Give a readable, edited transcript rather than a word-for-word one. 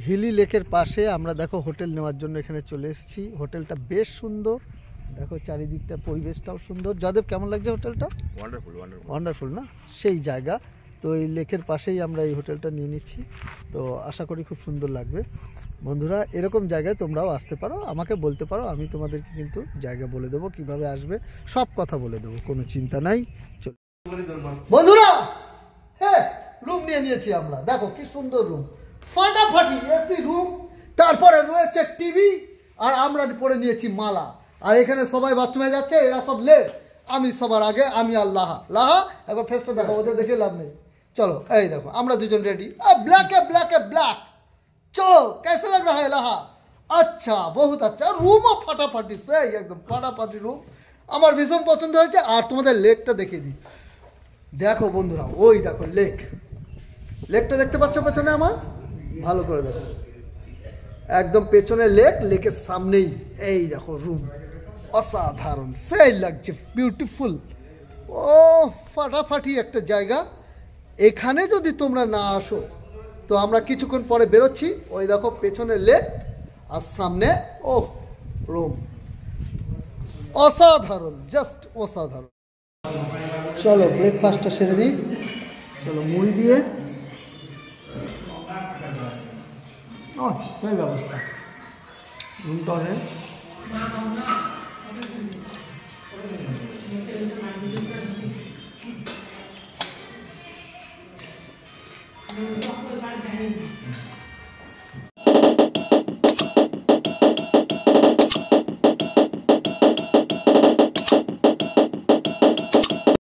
হিলি লেকের পাশে আমরা দেখো হোটেল নেওয়ার জন্য এখানে চলে এসেছি। হোটেলটা বেশ সুন্দর, দেখো চারিদিকটা পরিবেশটাও সুন্দর। যাদেব কেমন লাগছে হোটেলটা? ওয়ান্ডারফুল ওয়ান্ডারফুল না, সেই জায়গা। তো এই লেকের পাশেই আমরা এই হোটেলটা নিয়ে নিচ্ছি, তো আশা করি খুব সুন্দর লাগবে। বন্ধুরা এরকম জায়গায় তোমরাও আসতে পারো, আমাকে বলতে পারো, আমি তোমাদেরকে কিন্তু জায়গা বলে দেবো, কিভাবে আসবে সব কথা বলে দেবো, কোনো চিন্তা নাই। চলো বন্ধুরা, হ্যাঁ রুম নিয়ে নিয়েছি আমরা, দেখো কি সুন্দর রুম, ফাটাফাটি এসি রুম, তারপরে রয়েছে টিভি, আর আমরা পরে নিয়েছি মালা। আর এখানে সবাই বাথরুমে যাচ্ছে, এরা সব লেট, আমি সবার আগে, আমি আর লাহা। লাহা একবার ফেসটা দেখো, ওদের দেখে লাভ নেই। চলো এই দেখো আমরা দুজন রেডি, ব্ল্যাক है ब्लैक है ब्लैक। चलो कैसे लग रहा है लाहा? अच्छा, बहुत अच्छा রুমও ফাটাফাটি, সেই একদম ফাটাফাটি রুম, আমার ভীষণ পছন্দ হয়েছে। আর তোমাদের লেকটা দেখিয়ে দিই, দেখো বন্ধুরা, ওই দেখো লেক, লেকটা দেখতে পাচ্ছ পেছনে আমার, ভালো করে দেখো, একদম পেছনে লেক, লেকের সামনেই এই দেখো রুম, অসাধারণ, সেই লাগছে, বিউটিফুল। ও ফাটাফাটি একটা জায়গা। এখানে যদি তোমরা না আসো তো আমরা কিছুক্ষণ পরে বেরোচ্ছি। ওই দেখো পেছনে লেক আর সামনে ও রুম, অসাধারণ, জাস্ট অসাধারণ। চলো ব্রেকফাস্টটা সেরে নিই, চলো মুড়ি দিয়ে সেই ব্যবস্থা, রুমটা নেই।